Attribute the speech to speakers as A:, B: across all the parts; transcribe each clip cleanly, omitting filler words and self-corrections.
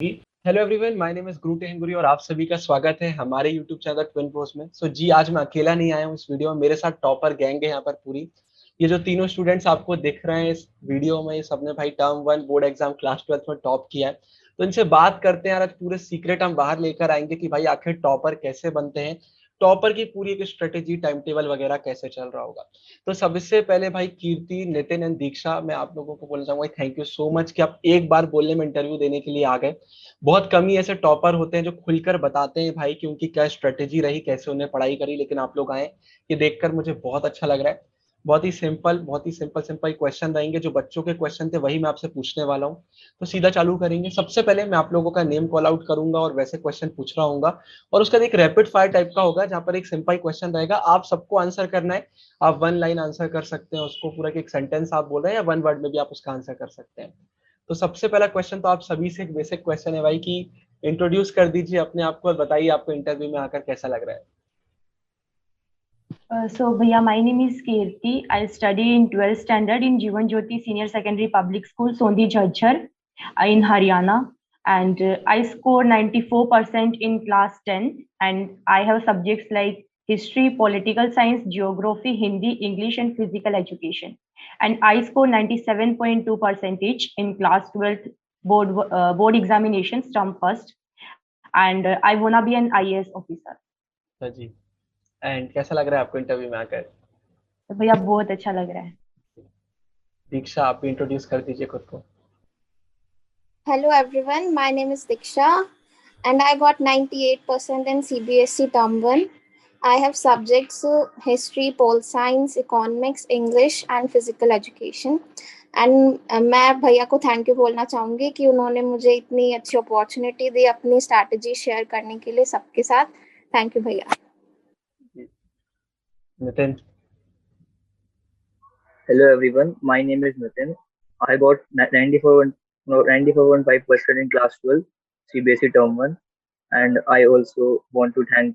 A: Hello everyone, my name is गुरु टेहंगुरी और आप सभी का स्वागत है हमारे यूट्यूब चैनल ट्विन प्रोस में। जी, आज मैं अकेला नहीं आया हूँ इस वीडियो में, मेरे साथ टॉपर गैंग है यहाँ पर पूरी। ये जो तीनों स्टूडेंट्स आपको दिख रहे हैं इस वीडियो में, ये सबने भाई टर्म 1 बोर्ड एग्जाम क्लास 12 में टॉप किया है। तो इनसे बात करते हैं यार, आज पूरे सीक्रेट हम बाहर लेकर आएंगे कि भाई आखिर टॉपर कैसे बनते हैं, टॉपर की पूरी एक स्ट्रेटेजी, टाइम टेबल वगैरह कैसे चल रहा होगा। तो सबसे पहले भाई कीर्ति, नितिन एंड दीक्षा, मैं आप लोगों को बोलना चाहूंगा थैंक यू सो मच कि आप एक बार बोलने में इंटरव्यू देने के लिए आ गए। बहुत कम ही ऐसे टॉपर होते हैं जो खुलकर बताते हैं भाई कि उनकी क्या स्ट्रेटेजी रही, कैसे उन्हें पढ़ाई करी, लेकिन आप लोग आए, ये देखकर मुझे बहुत अच्छा लग रहा है। बहुत ही सिंपल सिंपल क्वेश्चन रहेंगे, जो बच्चों के क्वेश्चन थे वही मैं आपसे पूछने वाला हूँ। तो सीधा चालू करेंगे। सबसे पहले मैं आप लोगों का नेम कॉल आउट करूंगा और वैसे क्वेश्चन पूछ रहा हूँ, और उसका एक रैपिड फायर टाइप का होगा जहां पर एक सिंपल क्वेश्चन रहेगा, आप सबको आंसर करना है। आप वन लाइन आंसर कर सकते हैं उसको, पूरा एक सेंटेंस आप बोल रहे हैं, या वन वर्ड में भी आप उसका आंसर कर सकते हैं। तो सबसे पहला क्वेश्चन तो आप सभी से एक बेसिक क्वेश्चन है भाई कि इंट्रोड्यूस कर दीजिए अपने आप को और बताइए आपको इंटरव्यू में आकर कैसा लग रहा है।
B: So, Bhaiya, my name is Kirti. I study in 12th standard in Jeevan Jyoti Senior Secondary Public School, Sondi Jhajjar, in Haryana. And I score 94% in class 10. And I have subjects like history, political science, geography, Hindi, English, and physical education. And I score 97.2 percentage in class 12th board examinations, term first. And I wanna be an IAS officer.
A: जी, and कैसा लग रहा है आपको interview में आकर?
B: तो भैया बहुत अच्छा लग रहा है।
A: दीक्षा, आप भी इंट्रोड्यूस कर दीजिए खुद को।
C: Hello everyone, my name is Diksha and I got 98% in CBSE Term 1. I have subjects history, pol science, economics, English and physical education. And मैं भैया को थैंक यू बोलना चाहूंगी कि उन्होंने मुझे इतनी अच्छी अपॉर्चुनिटी दी अपनी स्ट्रैटेजी शेयर करने के लिए सबके साथ। थैंक यू भैया।
A: Nitin.
D: Hello everyone, my name is Nitin. I got 94.5% in class 12 CBSE Term 1 and I also want to thank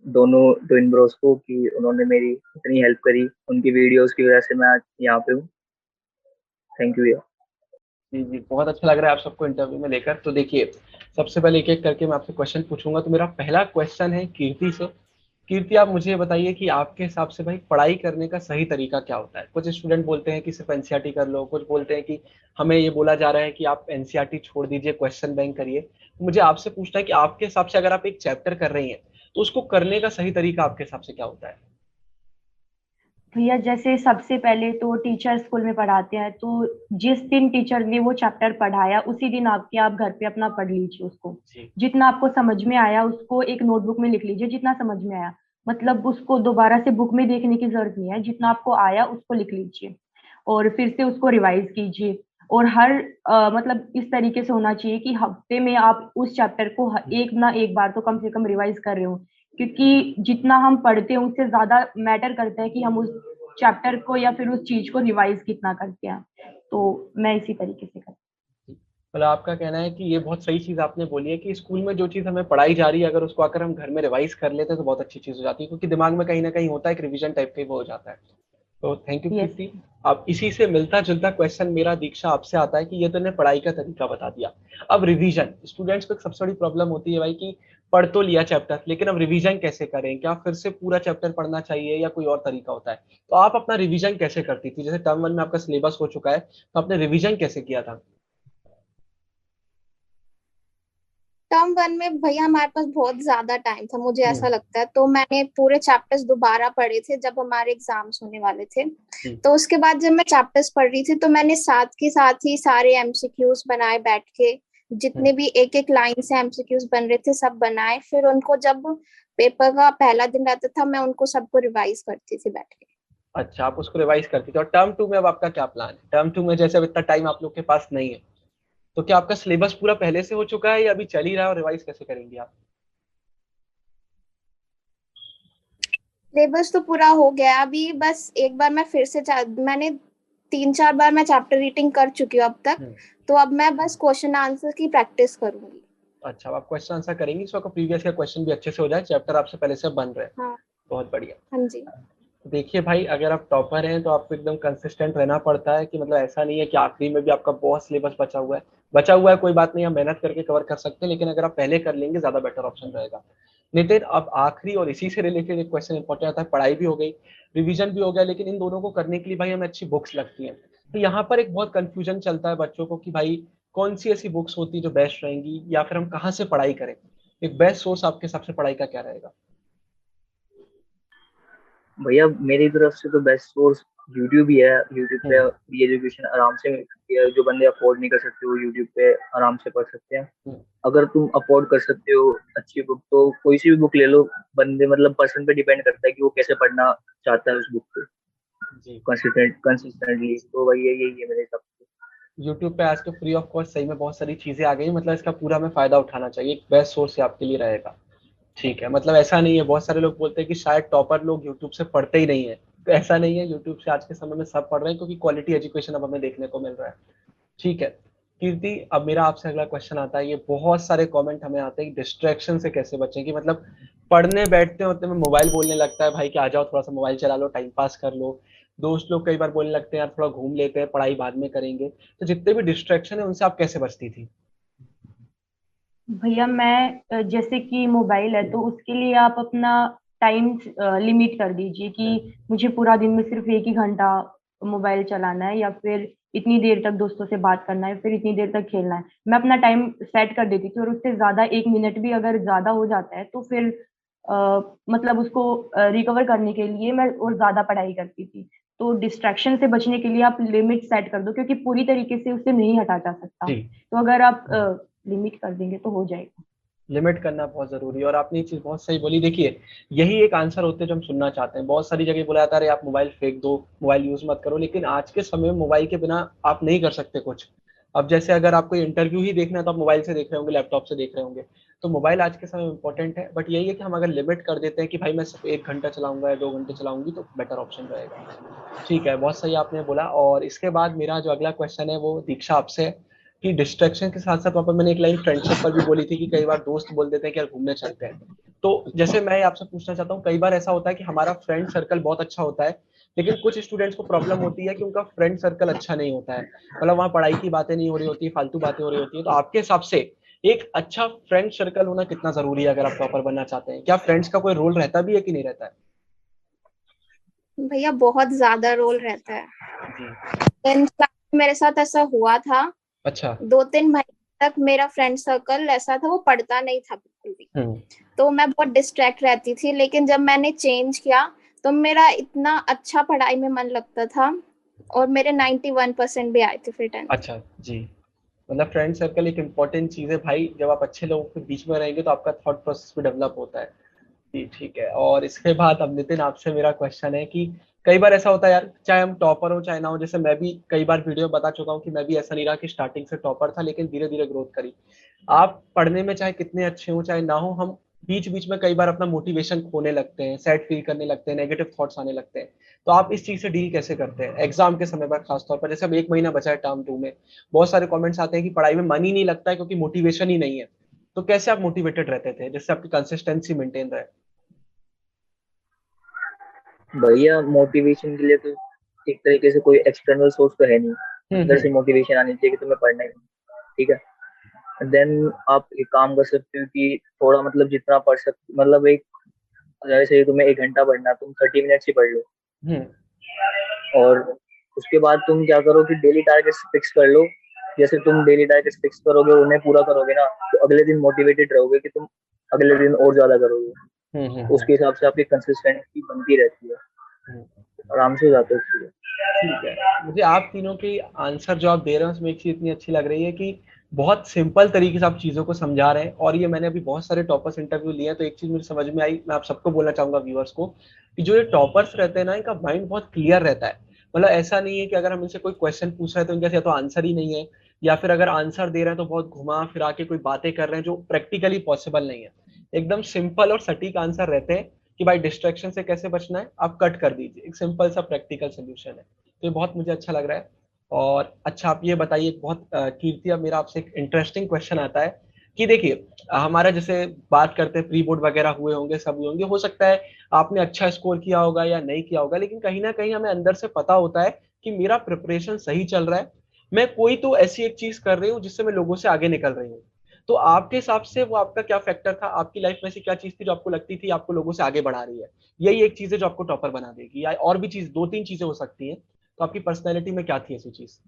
D: दोनों ट्विन ब्रोस को कि उन्होंने मेरी इतनी हेल्प करी, उनकी वीडियोस की वजह से मैं आज यहाँ पे हूँ। Thank you.
A: जी जी, बहुत अच्छा लग रहा है आप सबको इंटरव्यू में लेकर। तो देखिए, सबसे पहले एक एक करके मैं आपसे क्वेश्चन पूछूंगा। तो मेरा पहला क्वेश्चन है कीर्ति से। कीर्ति, आप मुझे बताइए कि आपके हिसाब से भाई पढ़ाई करने का सही तरीका क्या होता है? कुछ स्टूडेंट बोलते हैं कि सिर्फ एनसीईआरटी कर लो, कुछ बोलते हैं कि हमें ये बोला जा रहा है कि आप एनसीईआरटी छोड़ दीजिए, क्वेश्चन बैंक करिए। तो मुझे आपसे पूछना है कि आपके हिसाब से अगर आप एक चैप्टर कर रही हैं तो उसको करने का सही तरीका आपके हिसाब से क्या होता है?
B: भैया जैसे सबसे पहले तो टीचर स्कूल में पढ़ाते हैं, तो जिस दिन टीचर ने वो चैप्टर पढ़ाया उसी दिन आप घर पे अपना पढ़ लीजिए उसको। जितना आपको समझ में आया उसको एक नोटबुक में लिख लीजिए, जितना समझ में आया। मतलब उसको दोबारा से बुक में देखने की जरूरत नहीं है, जितना आपको आया उसको लिख लीजिए और फिर से उसको रिवाइज कीजिए। और हर मतलब इस तरीके से होना चाहिए कि हफ्ते में आप उस चैप्टर को एक ना एक बार तो कम से कम रिवाइज कर रहे हो, क्योंकि जितना हम पढ़ते हैं उससे ज्यादा मैटर करता है कि हम उस चैप्टर को या फिर उस चीज को रिवाइज कितना करते हैं। तो मैं इसी तरीके से करती हूँ।
A: मतलब आपका कहना है कि ये बहुत सही चीज आपने बोली है कि स्कूल में जो चीज हमें पढ़ाई जा रही है, अगर उसको आकर हम घर में रिवाइज कर लेते हैं तो बहुत अच्छी चीज हो जाती है, क्योंकि दिमाग में कहीं ना कहीं होता है, एक रिवीजन टाइप का वो हो जाता है। तो थैंक यू कीर्ति। अब इसी से मिलता जुलता क्वेश्चन मेरा दीक्षा आपसे आता है कि ये तो ने पढ़ाई का तरीका बता दिया। अब रिवीजन, स्टूडेंट्स को एक सबसे बड़ी प्रॉब्लम होती है भाई कि पढ़ तो लिया चैप्टर, लेकिन अब रिवीजन कैसे करें? क्या फिर से पूरा चैप्टर पढ़ना चाहिए या कोई और तरीका होता है? तो आप अपना रिवीजन कैसे करती थी? जैसे टर्म 1 में आपका सिलेबस हो चुका है, तो आपने रिवीजन कैसे किया था?
C: टर्म 1 में भैया हमारे पास बहुत ज्यादा टाइम था, मुझे ऐसा लगता है, तो मैंने पूरे चैप्टर्स दोबारा पढ़े थे जब हमारे एग्जाम्स होने वाले थे। तो उसके बाद जब मैं चैप्टर्स पढ़ रही थी तो मैंने साथ के साथ ही सारे एमसीक्यूज बनाए बैठ के, जितने भी एक एक लाइन से एमसीक्यूज बन रहे थे सब बनाए। फिर उनको जब पेपर का पहला दिन रहता था मैं उनको सबको रिवाइज करती थी बैठ के।
A: अच्छा, आप उसको रिवाइज करती थी। और टर्म 2 में अब आपका क्या प्लान है? टर्म 2 में जैसे अब इतना टाइम आप लोग के पास नहीं है, तो क्या आपका सिलेबस पूरा पहले से हो चुका है या अभी चल ही रहा है, और रिवाइज कैसे करेंगे आप?
C: सिलेबस तो पूरा हो गया, अभी बस एक बार मैं फिर से मैंने 3-4 बार मैं चैप्टर रीडिंग कर चुकी हूँ अब तक, तो अब मैं बस क्वेश्चन आंसर की प्रैक्टिस करूंगी।
A: अच्छा, आप क्वेश्चन आंसर करेंगी, सो आपका प्रीवियस का क्वेश्चन भी अच्छे से हो जाए, चैप्टर आपसे पहले से बन रहे हैं।
C: हाँ।
A: बहुत बढ़िया।
C: हाँ जी।
A: देखिए भाई, अगर आप टॉपर हैं तो आपको एकदम कंसिस्टेंट रहना पड़ता है, कि मतलब ऐसा नहीं है कि आखिरी में भी आपका बहुत सिलेबस बचा हुआ है कोई बात नहीं, हम मेहनत करके कवर कर सकते हैं, लेकिन अगर आप पहले कर लेंगे ज्यादा बेटर ऑप्शन रहेगा। नितिन, अब आखिरी और इसी से रिलेटेड एक क्वेश्चन इंपॉर्टेंट आता है। पढ़ाई भी हो गई, रिवीजन भी हो गया, लेकिन इन दोनों को करने के लिए भाई हमें अच्छी बुक्स लगती हैं। तो यहाँ पर एक बहुत कंफ्यूजन चलता है बच्चों को कि भाई कौन सी ऐसी बुक्स होती है जो बेस्ट रहेंगी, या फिर हम कहाँ से पढ़ाई करें। एक बेस्ट सोर्स आपके हिसाब से पढ़ाई का क्या रहेगा?
D: भैया मेरी तरफ से तो बेस्ट सोर्स यूट्यूब ही है। यूट्यूब पे
A: हम्म।
D: फ्री एजुकेशन आराम से मिल सकती है। जो बंदे अफोर्ड नहीं कर सकते वो यूट्यूब पे आराम से पढ़ सकते हैं।
A: हम्म।
D: अगर तुम अफोर्ड कर सकते हो अच्छी बुक तो कोई सी भी बुक ले लो। बंदे मतलब पर्सन पे डिपेंड करता है कि वो कैसे पढ़ना चाहता है उस बुक को
A: जी।
D: कंसिस्टेंटली। तो वही है, यही है मेरे हिसाब से।
A: यूट्यूब पे आज के फ्री ऑफ कॉस्ट सही में बहुत सारी चीजें आ गई, मतलब इसका पूरा हमें फायदा उठाना चाहिए, एक बेस्ट सोर्स आपके लिए रहेगा। ठीक है, मतलब ऐसा नहीं है, बहुत सारे लोग बोलते हैं कि शायद टॉपर लोग यूट्यूब से पढ़ते ही नहीं है, तो ऐसा नहीं है, यूट्यूब से आज के समय में सब पढ़ रहे हैं, क्योंकि क्वालिटी एजुकेशन अब हमें देखने को मिल रहा है। ठीक है कीर्ति, अब मेरा आपसे अगला क्वेश्चन आता है। ये बहुत सारे कमेंट हमें आते हैं डिस्ट्रैक्शन से कैसे बचें, कि मतलब पढ़ने बैठते होते में मोबाइल बोलने लगता है भाई कि आ जाओ थोड़ा सा मोबाइल चला लो, टाइम पास कर लो। दोस्त लोग कई बार बोलने लगते हैं यार थोड़ा घूम लेते हैं, पढ़ाई बाद में करेंगे। तो जितने भी डिस्ट्रैक्शन है उनसे आप कैसे बचती थी?
B: भैया मैं जैसे कि मोबाइल है तो उसके लिए आप अपना टाइम लिमिट कर दीजिए कि मुझे पूरा दिन में सिर्फ 1 ही घंटा मोबाइल चलाना है, या फिर इतनी देर तक दोस्तों से बात करना है, फिर इतनी देर तक खेलना है। मैं अपना टाइम सेट कर देती थी, और उससे ज्यादा 1 मिनट भी अगर ज्यादा हो जाता है तो फिर मतलब उसको रिकवर करने के लिए मैं और ज्यादा पढ़ाई करती थी। तो डिस्ट्रैक्शन से बचने के लिए आप लिमिट सेट कर दो, क्योंकि पूरी तरीके से उसे नहीं हटा जा सकता।
A: जी।
B: तो अगर आप लिमिट कर देंगे तो हो जाएगा।
A: लिमिट करना बहुत जरूरी है, और आपने ये चीज बहुत सही बोली। देखिए, यही एक आंसर होते हैं जो हम सुनना चाहते हैं। बहुत सारी जगह बोला जाता है अरे आप मोबाइल फेंक दो, मोबाइल यूज मत करो, लेकिन आज के समय में मोबाइल के बिना आप नहीं कर सकते कुछ। अब जैसे अगर आपको इंटरव्यू ही देखना है तो आप मोबाइल से देख रहे होंगे, लैपटॉप से देख रहे होंगे। तो मोबाइल आज के समय में इंपॉर्टेंट है, बट यही है कि हम अगर लिमिट कर देते हैं कि भाई मैं सिर्फ 1 घंटा चलाऊंगा या 2 घंटे चलाऊंगी, तो बेटर ऑप्शन रहेगा। ठीक है, बहुत सही आपने बोला। और इसके बाद मेरा जो अगला क्वेश्चन है वो दीक्षा आपसे है, कि डिस्ट्रैक्शन के साथ साथ वहाँ पर मैंने एक लाइन फ्रेंडशिप पर भी बोली थी, कि कई बार दोस्त बोल देते हैं कि यार घूमने चलते हैं। तो जैसे मैं आपसे पूछना चाहता हूँ, कई बार ऐसा होता है कि हमारा फ्रेंड सर्कल बहुत अच्छा होता है, लेकिन कुछ स्टूडेंट्स को प्रॉब्लम होती है कि उनका फ्रेंड सर्कल अच्छा नहीं होता है, मतलब वहाँ पढ़ाई की बातें नहीं हो रही होती, फालतू बातें हो रही होती है। तो आपके हिसाब से एक अच्छा फ्रेंड सर्कल होना कितना जरूरी है अगर आप टॉपर बनना चाहते हैं? क्या फ्रेंड्स का कोई रोल रहता भी है कि नहीं रहता है?
C: भैया बहुत ज्यादा रोल रहता है।
A: जी।
C: 10th क्लास में मेरे साथ ऐसा हुआ था।
A: अच्छा।
C: 2-3 महीने तक मेरा फ्रेंड सर्कल ऐसा था, वो पढ़ता नहीं था बिल्कुल भी।
A: हम्म।
C: तो मैं बहुत डिस्ट्रैक्ट रहती थी, लेकिन जब मैंने चेंज किया तो मेरा इतना अच्छा पढ़ाई में मन लगता था, और मेरे 91% भी आए थे फिर 10th।
A: अच्छा जी। मतलब फ्रेंड सर्कल एक इम्पॉर्टेंट चीज है भाई, जब आप अच्छे लोगों के बीच में रहेंगे तो आपका थॉट प्रोसेस भी डेवलप होता है। जी ठीक है। और इसके बाद अब नितिन आपसे मेरा क्वेश्चन है कि कई बार ऐसा होता है यार, चाहे हम टॉपर हो चाहे ना हो, जैसे मैं भी कई बार वीडियो बता चुका हूँ कि मैं भी ऐसा नहीं रहा कि स्टार्टिंग से टॉपर था, लेकिन धीरे धीरे ग्रोथ करी। आप पढ़ने में चाहे कितने अच्छे हो चाहे ना हो, हम बीच बीच में कई बार अपना मोटिवेशन खोने लगते हैं, सैड फील करने लगते हैं, नेगेटिव थॉट्स आने लगते हैं। तो आप इस चीज से डील कैसे करते हैं एग्जाम के समय पर, खासतौर पर जैसे अब 1 महीना बचा है टर्म 2 में, बहुत सारे कमेंट्स आते हैं कि पढ़ाई में मन ही नहीं लगता है क्योंकि मोटिवेशन ही नहीं है। तो कैसे आप मोटिवेटेड रहते थे जिससे आपकी कंसिस्टेंसी मेंटेन रहे?
D: भैया मोटिवेशन के लिए तो एक तरीके से कोई एक्सटर्नल सोर्स तो है नहीं। अंदर
A: हम्म।
D: से मोटिवेशन आनी चाहिए कि तुम्हें पढ़ना ही है। ठीक है, देन आप एक काम कर सकते हो कि थोड़ा मतलब जितना पढ़ सकते मतलब एक, जैसे तुम्हें 1 घंटा पढ़ना तुम 30 मिनट्स ही पढ़ लो।
A: हम्म।
D: और उसके बाद तुम क्या करो कि डेली टारगेट्स फिक्स कर लो। जैसे तुम डेली टारगेट्स फिक्स करोगे उन्हें पूरा करोगे ना, तो अगले दिन मोटिवेटेड रहोगे कि तुम अगले दिन और ज्यादा करोगे।
A: हम्म।
D: उसके हिसाब से आपकी कंसिस्टेंसी बनती रहती है,
A: हम्म।
D: आराम से हो जाते हैं।
A: ठीक है। मुझे आप तीनों के आंसर जो आप दे रहे हैं उसमें एक चीज इतनी अच्छी लग रही है कि बहुत सिंपल तरीके से आप चीजों को समझा रहे हैं। और ये मैंने अभी बहुत सारे टॉपर्स इंटरव्यू लिए हैं, तो एक चीज मुझे समझ में आई, मैं आप सबको बोलना चाहूंगा व्यूअर्स को, कि जो ये टॉपर्स रहते हैं ना, इनका माइंड बहुत क्लियर रहता है। मतलब ऐसा नहीं है कि अगर हम इनसे कोई क्वेश्चन पूछ रहे हैं तो इनके या तो आंसर ही नहीं है, या फिर अगर आंसर दे रहे हैं तो बहुत घुमा फिरा के कोई बातें कर रहे हैं जो प्रैक्टिकली पॉसिबल नहीं है। एकदम सिंपल और सटीक आंसर रहते हैं कि भाई डिस्ट्रैक्शन से कैसे बचना है, आप कट कर दीजिए, एक सिंपल सा प्रैक्टिकल सोल्यूशन है। तो ये बहुत मुझे अच्छा लग रहा है। और अच्छा आप ये बताइए, बहुत कीर्ति, अब मेरा आपसे एक इंटरेस्टिंग क्वेश्चन आता है कि देखिए हमारा जैसे बात करते हैं प्री बोर्ड वगैरह हुए होंगे, सब हुए होंगे, हो सकता है आपने अच्छा स्कोर किया होगा या नहीं किया होगा, लेकिन कहीं ना कहीं हमें अंदर से पता होता है कि मेरा प्रिपरेशन सही चल रहा है, मैं कोई तो ऐसी एक चीज कर रही हूँ जिससे मैं लोगों से आगे निकल रही हूँ। तो आपके हिसाब से वो आपका क्या फैक्टर था, आपकी लाइफ में ऐसी क्या चीज थी जो आपको लगती थी आपको लोगों से आगे बढ़ा रही है, यही एक चीज है जो आपको टॉपर बना देगी, या और भी चीज, दो तीन चीजें हो सकती हैं, तो आपकी पर्सनैलिटी में क्या थी ऐसी चीज?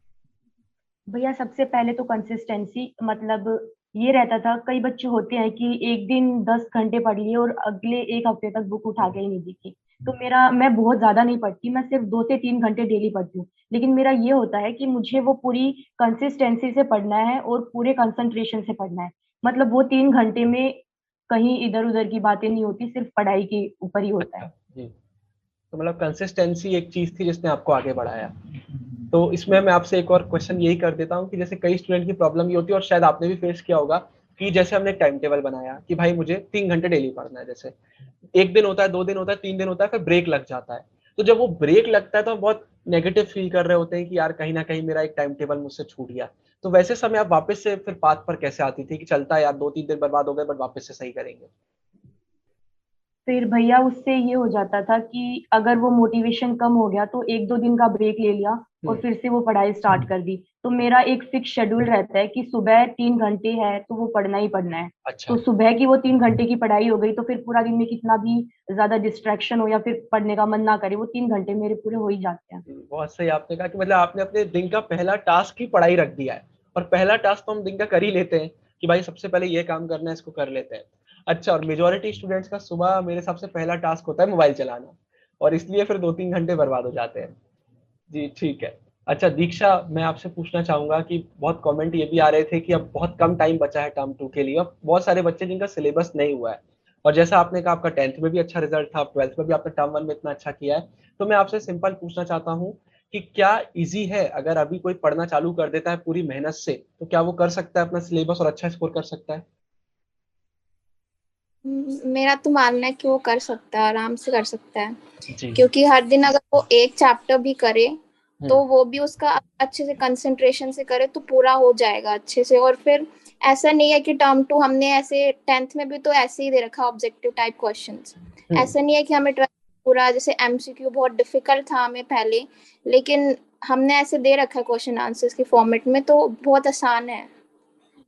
B: भैया सबसे पहले तो कंसिस्टेंसी, मतलब ये रहता था, कई बच्चे होते हैं कि एक दिन 10 घंटे पढ़ लिए और अगले एक हफ्ते तक बुक उठा के ही नहीं दिखी। तो मैं बहुत ज्यादा नहीं पढ़ती, मैं सिर्फ 2 से 3 घंटे डेली पढ़ती हूँ। लेकिन मेरा ये होता है कि मुझे वो पूरी कंसिस्टेंसी से पढ़ना है और पूरे कंसंट्रेशन से पढ़ना है। मतलब वो 3 घंटे में कहीं इधर उधर की बातें नहीं होती, सिर्फ पढ़ाई के ऊपर ही होता
A: अच्छा
B: है।
A: जी। तो मतलब कंसिस्टेंसी एक चीज थी जिसने आपको आगे बढ़ाया। तो इसमें मैं आपसे एक और क्वेश्चन यही कर देता हूँ कि जैसे कई स्टूडेंट की प्रॉब्लम ये होती है और शायद आपने भी फेस किया होगा कि जैसे हमने एक टाइम टेबल बनाया कि भाई मुझे 3 घंटे डेली पढ़ना है, जैसे एक दिन होता है, 2 दिन होता है, 3 दिन होता है, फिर ब्रेक लग जाता है। तो जब वो ब्रेक लगता है तो हम बहुत नेगेटिव फील कर रहे होते हैं कि यार कहीं ना कहीं मेरा एक टाइम टेबल मुझसे छूट गया। तो वैसे समय आप वापस से फिर पाथ पर कैसे आती थी कि चलता है यार 2-3 दिन बर्बाद हो गए बट वापस से सही करेंगे?
B: फिर भैया उससे ये हो जाता था कि अगर वो मोटिवेशन कम हो गया तो 1-2 दिन का ब्रेक ले लिया और
A: हम्म।
B: फिर से वो पढ़ाई स्टार्ट कर दी। तो मेरा एक फिक्स शेड्यूल रहता है कि सुबह 3 घंटे है तो वो पढ़ना ही पढ़ना है।
A: अच्छा।
B: तो सुबह की वो 3 घंटे की पढ़ाई हो गई तो फिर पूरा दिन में कितना भी ज्यादा डिस्ट्रैक्शन हो या फिर पढ़ने का मन ना करे, वो 3 घंटे मेरे पूरे हो ही जाते हैं।
A: बहुत सही आपने कहा कि मतलब आपने अपने दिन का पहला टास्क ही पढ़ाई रख दिया है। और पहला टास्क तो हम दिन का कर ही लेते हैं कि भाई सबसे पहले ये काम करना है, इसको कर लेते हैं। अच्छा, और मेजोरिटी स्टूडेंट्स का सुबह मेरे हिसाब से पहला टास्क होता है मोबाइल चलाना, और इसलिए फिर 2-3 घंटे बर्बाद हो जाते हैं। जी ठीक है। अच्छा दीक्षा, मैं आपसे पूछना चाहूंगा कि बहुत कमेंट ये भी आ रहे थे कि अब बहुत कम टाइम बचा है टर्म 2 के लिए, और बहुत सारे बच्चे जिनका सिलेबस नहीं हुआ है, और जैसा आपने कहा आपका 10th में भी अच्छा रिजल्ट था, 12th में भी आपने टर्म 1 में इतना अच्छा किया है, तो मैं आपसे सिंपल पूछना चाहता हूँ कि क्या इजी है अगर अभी कोई पढ़ना चालू कर देता है पूरी मेहनत से, तो क्या वो कर सकता है अपना सिलेबस और अच्छा स्कोर कर सकता है?
C: मेरा तो मानना है कि वो कर सकता है, आराम से कर सकता है।
A: जी।
C: क्योंकि हर दिन अगर वो एक चैप्टर भी करे
A: हम्म।
C: तो वो भी उसका अच्छे से कंसंट्रेशन से करे तो पूरा हो जाएगा अच्छे से। और फिर ऐसा नहीं है कि टर्म 2 हमने ऐसे 10th में भी तो ऐसे ही दे रखा ऑब्जेक्टिव टाइप क्वेश्चंस।
A: हम्म।
C: ऐसा नहीं है कि हमें पूरा जैसे एमसीक्यू बहुत डिफिकल्ट था हमें पहले, लेकिन हमने ऐसे दे रखा है क्वेश्चन आंसर्स के फॉर्मेट में, तो बहुत आसान है,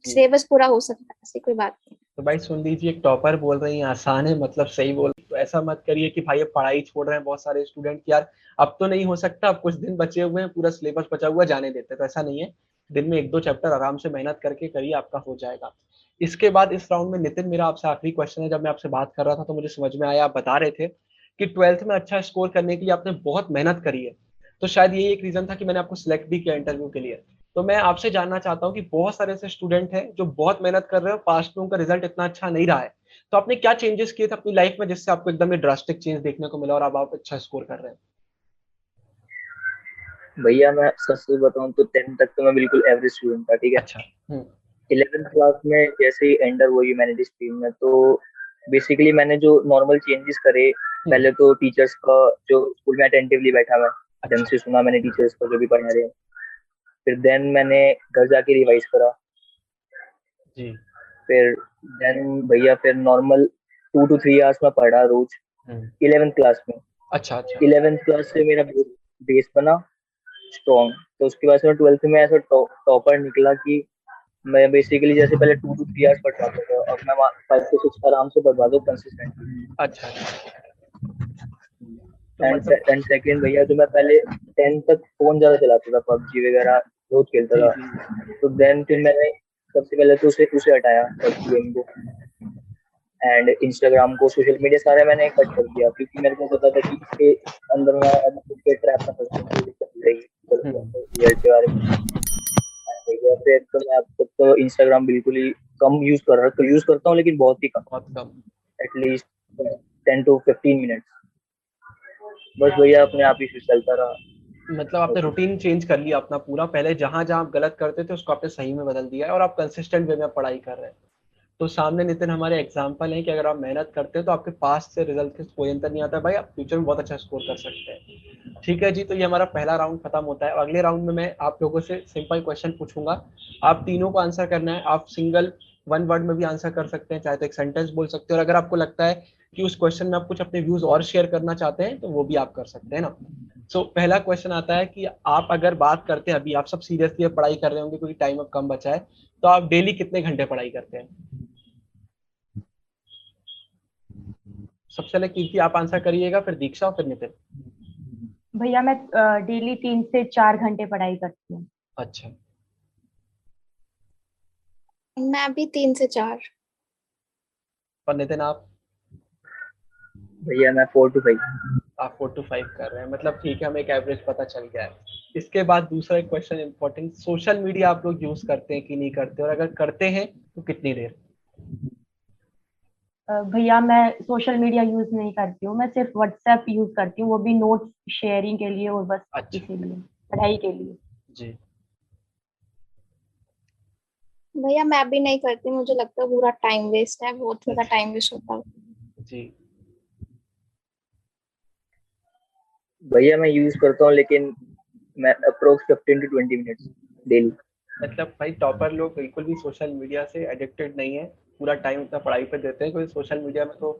A: जी।
C: सिलेबस पूरा हो सकता है, ऐसी कोई बात नहीं।
A: तो भाई सुन लीजिए, एक टॉपर बोल रही हैं आसान है, मतलब सही बोल रही, तो ऐसा मत करिए कि भाई अब पढ़ाई छोड़ रहे हैं बहुत सारे स्टूडेंट कि यार अब तो नहीं हो सकता, अब कुछ दिन बचे हुए हैं, पूरा सिलेबस बचा हुआ है, जाने देते हैं। तो ऐसा नहीं है, दिन में 1-2 चैप्टर आराम से मेहनत करके करिए, आपका हो जाएगा। इसके बाद इस राउंड में नितिन, मेरा आपसे आखिरी क्वेश्चन है। जब मैं आपसे बात कर रहा था तो मुझे समझ में आया, आप बता रहे थे कि 12th में अच्छा स्कोर करने के लिए आपने बहुत मेहनत करी है, तो शायद यही एक रीजन था कि मैंने आपको सिलेक्ट भी किया इंटरव्यू के लिए। तो मैं आपसे जानना चाहता हूँ कि बहुत सारे ऐसे स्टूडेंट हैं जो बहुत मेहनत कर रहे हो, पास्ट में उनका रिजल्ट इतना अच्छा नहीं रहा है, तो आपने क्या चेंजेस किए थे अपनी लाइफ में जिससे आपको एकदम ये ड्रास्टिक चेंज देखने को मिला और अब आप अच्छा स्कोर कर रहे हैं?
D: भैया मैं सच से बताऊं तो 10th तक तो मैं बिल्कुल एवरेज स्टूडेंट था, ठीक है।
A: अच्छा। हम्म।
D: 11th क्लास में जैसे ही एंटर हुआ ह्यूमैनिटी स्ट्रीम में, तो बेसिकली मैंने जो नॉर्मल चेंजेस करे,
A: हम्म।
D: पहले तो टीचर्स का, जो स्कूल में अटेंटिवली बैठा मैं, ढंग
A: अच्छा।
D: से सुना मैंने टीचर्स को जो भी पढ़ा रहे हैं। फिर देन मैंने घर जाके रिवाइज करा।
A: जी।
D: फिर देन भैया फिर नॉर्मल 2 to 3 आवर्स में पढ़ा रोज
A: हम्म।
D: 11th क्लास में।
A: अच्छा। अच्छा।
D: 11th क्लास से मेरा बेस बना स्ट्रॉन्ग। तो उसके बाद से मैं 12th में ऐसा टॉपर निकला कि मैं बेसिकली जैसे पहले 2 to 3 आवर्स पढ़ पाता था, अब मैं 5 to 6 आराम से पढ़ पाता हूँ कंसिस्टेंटली।
A: अच्छा। अच्छा। तो
D: एंड
A: मतलब
D: एंड सेकेंड भैया, जो मैं पहले 10th तक फोन ज्यादा चलाता था, पबजी वगैरह बहुत खेलता
A: जी
D: था।
A: जी।
D: तो देन फिर मैंने सबसे पहले तो उसे उसे हटाया, पबजी गेम को, एंड इंस्टाग्राम को, सोशल मीडिया सारा मैंने कट कर दिया, क्योंकि मेरे को पता था कि इसके अंदर मैं अब खुद के ट्रैप में फंस गया, मुझे दिक्कत हो जाएगी
A: हम्म।
D: रिजल्ट के बारे में। भैया फिर तो मैं अब तक तो इंस्टाग्राम बिल्कुल ही कम यूज करता हूँ, लेकिन बहुत ही कम,
A: बहुत कम।
D: At least 10 to 15 minutes. बस भैया अपने आप ही से चलता रहा।
A: मतलब आपने रूटीन चेंज कर लिया अपना पूरा, पहले जहां जहां आप गलत करते थे उसको आपने सही में बदल दिया है और आप कंसिस्टेंट वे में पढ़ाई कर रहे हैं। तो सामने नितिन हमारे एग्जाम्पल है कि अगर आप मेहनत करते हैं तो आपके पास से रिजल्ट के कोई अंतर नहीं आता भाई, आप फ्यूचर में बहुत अच्छा स्कोर कर सकते हैं। ठीक है जी, तो ये हमारा पहला राउंड खत्म होता है। अगले राउंड में मैं आप लोगों से सिंपल क्वेश्चन पूछूंगा, आप तीनों को आंसर करना है। आप सिंगल वन वर्ड में भी आंसर कर सकते हैं, चाहे तो एक सेंटेंस बोल सकते हैं, और अगर आपको लगता है कि उस क्वेश्चन में आप कुछ अपने व्यूज और शेयर करना चाहते हैं तो वो भी आप कर सकते हैं ना। सो पहला क्वेश्चन आता है कि आप अगर बात करते हैं, अभी आप सब सीरियसली पढ़ाई कर रहे होंगे क्योंकि टाइम अब कम बचा है, तो आप डेली कितने घंटे पढ़ाई करते हैं? सबसे पहले कीर्ति आप आंसर करिएगा, फिर दीक्षा और फिर नितिन।
B: भैया मैं डेली 3 से 4 घंटे पढ़ाई करती हूँ।
A: अच्छा,
C: मैं भी 3 से 4।
A: और नितिन आप?
D: भैया मैं 4 to 5।
A: आप 4 to 5 कर रहे हैं, मतलब ठीक है, हमें एक एवरेज पता चल गया है। इसके बाद दूसरा क्वेश्चन इंपॉर्टेंट, सोशल मीडिया आप लोग यूज करते हैं कि नहीं करते, और अगर करते हैं तो कितनी देर?
B: भैया मैं सोशल मीडिया यूज नहीं करती हूँ, मैं सिर्फ व्हाट्सएप यूज करती हूँ, वो भी नोट्स शेयरिंग के लिए और बस।
A: अच्छा,
B: इसीलिए पढ़ाई के लिए।
A: जी।
C: भैया मैं भी नहीं करती, मुझे लगता है पूरा टाइम वेस्ट है, बहुत ज्यादा टाइम वेस्ट होता है।
A: जी।
D: भैया मैं यूज करता हूँ, लेकिन मैं अप्रोक्स 15 to 20 मिनट्स डेली।
A: मतलब भाई टॉपर लोग बिल्कुल भी सोशल मीडिया से एडिक्टेड नहीं है, पूरा टाइम इतना पढ़ाई पे देते हैं, क्योंकि सोशल मीडिया में तो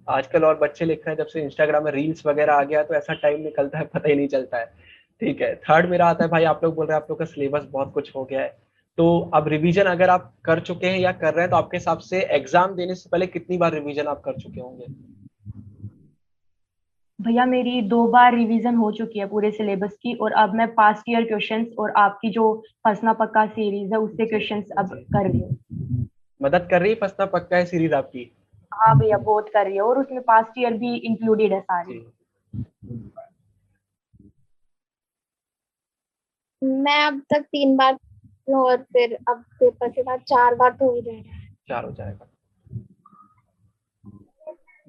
A: आजकल और बच्चे लिख रहे हैं, जब से इंस्टाग्राम में रील्स वगैरह आ गया तो ऐसा टाइम निकलता है पता ही नहीं चलता है। ठीक है, थर्ड मेरा आता है, भाई आप लोग बोल रहे हैं आप लोग का सिलेबस बहुत कुछ हो गया है, तो अब रिवीजन अगर आप कर चुके हैं या कर रहे हैं तो आपके हिसाब से एग्जाम देने से पहले कितनी बार रिवीजन आप कर चुके होंगे?
B: भैया मेरी 2 बार रिवीजन हो चुकी है पूरे सिलेबस की, और अब मैं पास्ट ईयर क्वेश्चंस और आपकी जो फंसना पक्का सीरीज है उससे क्वेश्चंस अब कर रही हूँ।
A: मदद कर रही है फंसना पक्का है सीरीज आपकी?
B: हाँ भैया बहुत कर रही है, और उसमें पास्ट ईयर भी इंक्लूडेड है सारे।
C: मैं अब तक 3 बार हूँ, और फिर अब पेपर के बाद 4 बार तो हो जाएगा।
A: 4 हो जाएगा।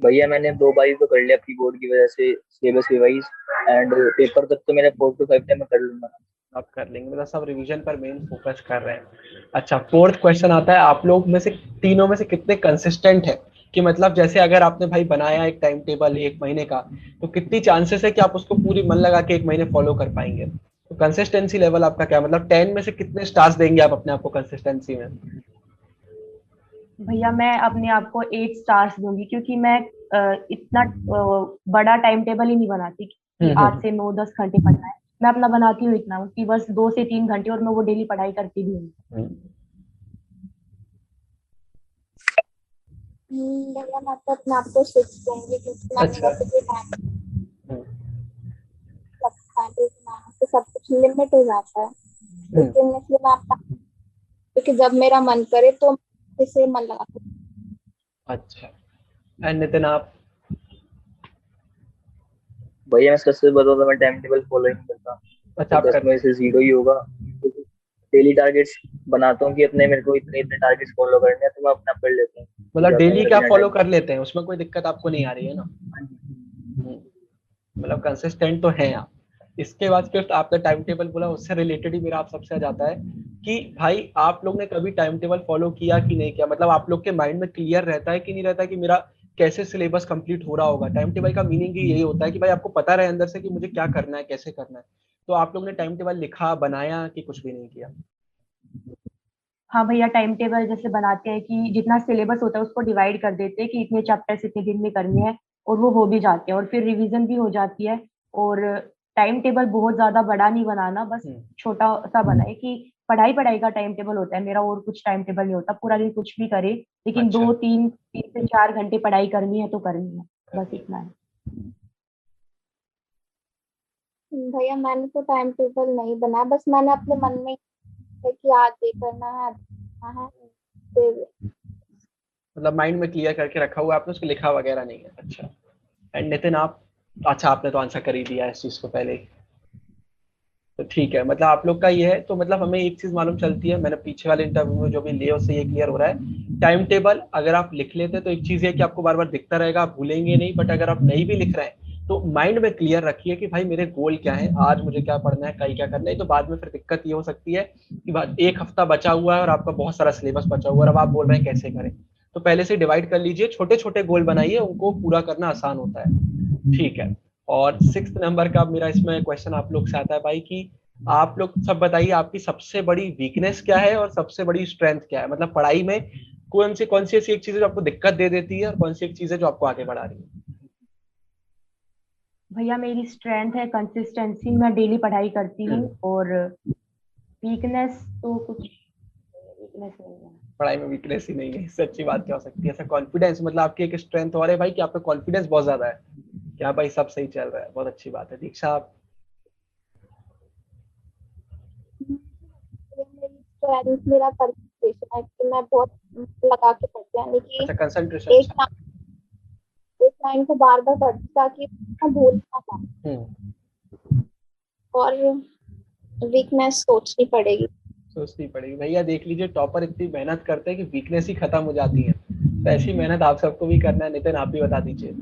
D: भैया मैंने 2 बार ही तो कर लिया कीबोर्ड की वजह से सिलेबस रिवाइज, एंड पेपर तक तो मैंने 4 to 5 टाइम में कर लूंगा।
A: आप कर लेंगे, मतलब सब रिवीजन पर मेन फोकस कर रहे हैं। अच्छा, फोर्थ क्वेश्चन आता है, आप लोग में से तीनों में से कितने कंसिस्टेंट है, कि मतलब जैसे अगर आपने भाई बनाया एक टाइम टेबल 1 महीने का, तो कितनी चांसेस है कि आप उसको पूरी मन लगा के 1 महीने फॉलो कर पाएंगे? तो कंसिस्टेंसी लेवल आपका क्या, मतलब 10 में से कितने स्टार्स देंगे आप अपने आप को कंसिस्टेंसी में?
B: भैया मैं अपने आप को 8 स्टार्स दूंगी, क्योंकि मैं इतना बड़ा टाइम टेबल ही नहीं बनाती कि 8 से 9 10 घंटे पढ़ना है। मैं अपना बनाती हूँ इतना कि बस 2 से 3 घंटे, और मैं वो डेली पढ़ाई करती भी हूँ।
C: भैया मैं तो अपने आप को 6 दूंगी, क्योंकि मैंने वैसे भी टाइम लगता है तो सब कुछ लिमिट हो जाता है, लेकिन इसलिए मैं अपना, क्योंकि जब मेरा मन करे तो इसे मन लगा।
A: अच्छा, एंड नितिन आप?
D: भैया मैं सबसे बताऊँ तो मैं टाइम टेबल फॉलो ही नहीं करता,
A: अच्छा,
D: तो
A: आप
D: 10 में से 0 ही होगा। डेली टारगेट्स बनाता हूँ कि अपने मेरे को इतने इतने टारगेट्स फॉलो करने हैं, तो मैं अपना पढ़ लेता हूँ।
A: मतलब डेली क्या फॉलो कर लेते हैं, उसमें कोई दिक्कत आपको नहीं आ रही है ना? मतलब कंसिस्टेंट तो है आप। इसके बाद फिर आपने टाइम टेबल बोला, उससे रिलेटेड ही मेरा आप सबसे आ जाता है कि भाई आप लोग ने कभी टाइम टेबल फॉलो किया कि नहीं किया, मतलब आप लोग के माइंड में क्लियर रहता है कि नहीं रहता है कि मेरा कैसे सिलेबस कंप्लीट हो रहा होगा? टाइम टेबल का मीनिंग ही यही होता है कि भाई आपको पता रहे अंदर से कि मुझे क्या करना है, कैसे करना है। तो आप लोग ने टाइम टेबल लिखा, बनाया, कि कुछ भी नहीं किया?
B: हाँ भैया टाइम टेबल जैसे बनाते हैं कि जितना सिलेबस होता है उसको डिवाइड कर देते हैं कि इतने चैप्टर्स इतने दिन में करने हैं, और वो हो भी जाते हैं, और फिर रिवीजन भी हो जाती है। और टाइम टेबल बहुत ज्यादा बड़ा नहीं बनाना, बस छोटा सा बनाए कि पढ़ाई पढ़ाई का टाइम टेबल होता है मेरा, और कुछ टाइम टेबल नहीं होता। पूरा दिन कुछ भी करे, लेकिन
A: अच्छा।
B: 3 से 4 घंटे पढ़ाई करनी है तो करनी है, बस इतना है।
C: भैया मैंने तो टाइम टेबल नहीं बनाया, बस मैंने अपने मन में है कि आज ये करना है, आज करना है, फिर
A: मतलब माइंड में क्लियर करके रखा हुआ है आपने, उसको लिखा वगैरह नहीं है? अच्छा, एंड नितिन आप? अच्छा, आपने तो आंसर कर ही दिया इस चीज को पहले ही, तो ठीक है, मतलब आप लोग का ये है। तो मतलब हमें एक चीज मालूम चलती है, मैंने पीछे वाले इंटरव्यू में जो भी लिया उससे ये क्लियर हो रहा है, टाइम टेबल अगर आप लिख लेते हैं तो एक चीज है कि आपको बार बार दिखता रहेगा, आप भूलेंगे नहीं। बट अगर आप नहीं भी लिख रहे हैं तो माइंड में क्लियर रखिए कि भाई मेरे गोल क्या है, आज मुझे क्या पढ़ना है, कल क्या करना है। तो बाद में फिर दिक्कत ये हो सकती है कि बाद 1 हफ्ता बचा हुआ है और आपका बहुत सारा सिलेबस बचा हुआ है, अब आप बोल रहे हैं कैसे करें। तो पहले से डिवाइड कर लीजिए, छोटे छोटे गोल बनाइए, उनको पूरा करना आसान होता है। ठीक है। और 6 नंबर का मेरा इसमें क्वेश्चन आप लोग से आता है भाई कि आप लोग सब बताइए आपकी सबसे बड़ी वीकनेस क्या है और सबसे बड़ी स्ट्रेंथ क्या है, मतलब पढ़ाई में कौन सी ऐसी एक चीज है जो आपको दिक्कत दे देती है और कौन सी एक चीज है जो आपको आगे बढ़ा रही है?
B: भैया मेरी स्ट्रेंथ है कंसिस्टेंसी, मैं डेली पढ़ाई करती हूँ। और वीकनेस तो कुछ वीकनेस नहीं है,
A: पढ़ाई में वीकनेस ही नहीं है, इससे अच्छी बात क्या हो सकती है? ऐसा कॉन्फिडेंस, मतलब आपकी एक स्ट्रेंथ और है भाई कि आपका कॉन्फिडेंस बहुत ज्यादा है कि हाँ भाई सब सही चल रहा है, बहुत अच्छी बात है। दीक्षा आप?
C: मेरा कंसंट्रेशन है कि मैं बहुत लगा के पढ़ती हूँ, यानी कि
A: अच्छा, कंसंट्रेशन।
C: एक लाइन को बार बार पढ़ती ताकि मैं भूल ना पाऊँ। और वीकनेस सोचनी पड़ेगी
A: भैया देख लीजिए, टॉपर इतनी मेहनत करते हैं कि वीकनेस ही खत्म हो जाती है, तो ऐसी मेहनत आप सबको भी करना है। नितिन आप भी बता दीजिए।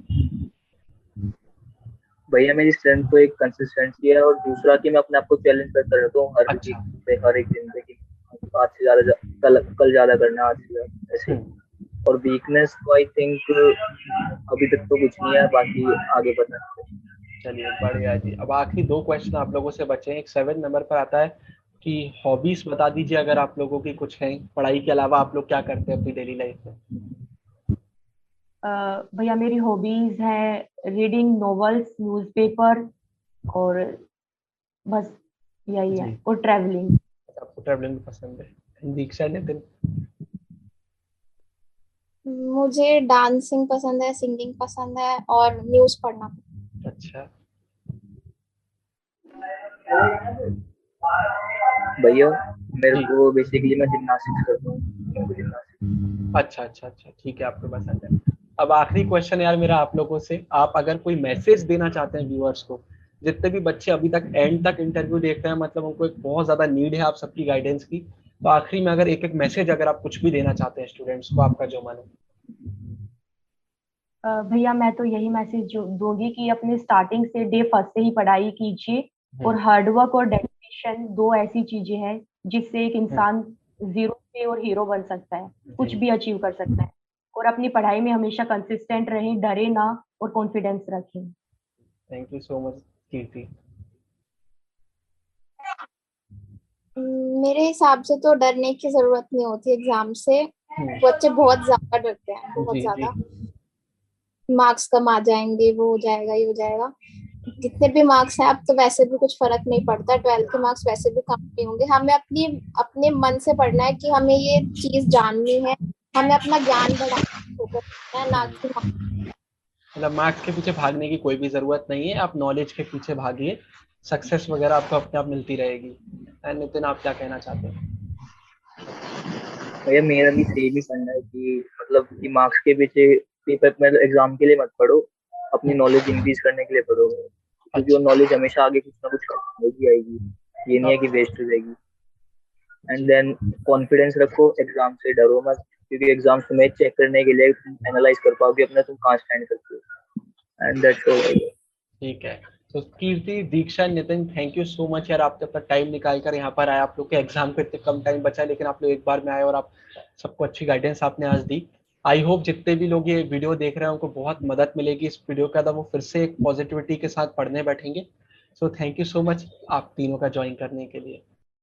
D: भैया मेरी स्ट्रेंथ तो एक कंसिस्टेंसी है और दूसरा कि मैं अपने आप को चैलेंज करता रहता हूँ हर
A: अच्छा।
D: वीक पे, हर एक दिन पे कि आज से ज्यादा कल ज्यादा करना, आज से ज्यादा ऐसे। और वीकनेस तो आई थिंक अभी तक तो कुछ नहीं है, बाकी आगे पता नहीं।
A: चलिए बढ़िया जी। अब आखिरी 2 क्वेश्चन आप लोगों से बचे हैं। एक 7 नंबर पर आता है कि हॉबीज बता दीजिए अगर आप लोगों की कुछ है, पढ़ाई के अलावा आप लोग क्या करते हैं अपनी डेली लाइफ में?
B: भैया मेरी हॉबीज है रीडिंग नॉवेल्स, न्यूज़पेपर, और बस यही है, और ट्रैवलिंग।
A: आपको ट्रैवलिंग पसंद है। दीक्षा, नितिन?
C: मुझे डांसिंग पसंद है, सिंगिंग पसंद है और न्यूज पढ़ना।
A: अच्छा
D: भैया मेरे को बेसिकली मैं जिम्नास्टिक्स करता हूँ।
A: अच्छा अच्छा अच्छा, ठीक है, आपको पसंद है। अब आखिरी क्वेश्चन यार मेरा आप लोगों से, आप अगर कोई मैसेज देना चाहते हैं व्यूअर्स को, जितने भी बच्चे अभी तक एंड तक इंटरव्यू देख रहे हैं, मतलब उनको एक बहुत ज्यादा नीड है आप सबकी गाइडेंस की, तो आखिरी में अगर एक एक मैसेज अगर आप कुछ भी देना चाहते हैं स्टूडेंट्स को, आपका जो मन है।
B: भैया मैं तो यही मैसेज दूंगी कि अपने स्टार्टिंग से डे फर्स्ट से ही पढ़ाई कीजिए, और हार्डवर्क और डेडिकेशन 2 ऐसी चीजें हैं जिससे एक इंसान जीरो से और हीरो बन सकता है, कुछ भी अचीव कर सकता है। और अपनी पढ़ाई में हमेशा कंसिस्टेंट रहें, डरे ना और कॉन्फिडेंस रखें।
A: थैंक यू सो मच कीर्ति।
C: मेरे हिसाब से तो डरने की जरूरत नहीं होती एग्जाम से। बच्चे बहुत ज्यादा डरते हैं, बहुत ज्यादा। मार्क्स कम आ जाएंगे, वो हो जाएगा, ये हो जाएगा। जितने भी मार्क्स हैं अब तो वैसे भी कुछ फर्क नहीं पड़ता, 12th के मार्क्स वैसे भी कम नहीं होंगे। हमें अपने मन से पढ़ना है कि हमें ये चीज जाननी है, हमें अपना ज्ञान बढ़ाना है, ना कि
A: मतलब मार्क्स के पीछे भागने की कोई भी जरूरत नहीं है, आप नॉलेज के पीछे भागिए, सक्सेस वगैरह आपको अपने आप मिलती रहेगी। नितिन आप क्या कहना चाहते हैं?
D: भैया मेरा भी सेम ही कहना है कि मतलब कि मार्क्स के पीछे पेपर में एग्जाम के लिए मत पढ़ो, अपनी नॉलेज इंक्रीज करने के लिए पढ़ो, क्योंकि वो नॉलेज हमेशा आगे कुछ ना कुछ काम आएगी, ये नहीं है कि वेस्ट हो जाएगी। एंड देन कॉन्फिडेंस रखो, एग्जाम से डरो मत, क्योंकि एग्जाम तुम्हें चेक करने के लिए तुम एनालाइज कर पाओगे अपना तुम कहाँ स्टैंड करते हो। And that's all.
A: ठीक है, तो Kirti, Diksha, Nitin, thank you so much यार, आपने अपना टाइम निकाल कर यहाँ पर आए। आप लोग के एग्जाम को इतने कम टाइम बचा है, लेकिन आप लोग एक बार में आए और आप सबको अच्छी गाइडेंस आपने आज दी। आई होप जितने भी लोग ये वीडियो देख रहे हैं उनको बहुत मदद मिलेगी इस वीडियो का, तो वो फिर से एक पॉजिटिविटी के साथ पढ़ने बैठेंगे। So thank you so much आप तीनों का ज्वाइन करने के लिए।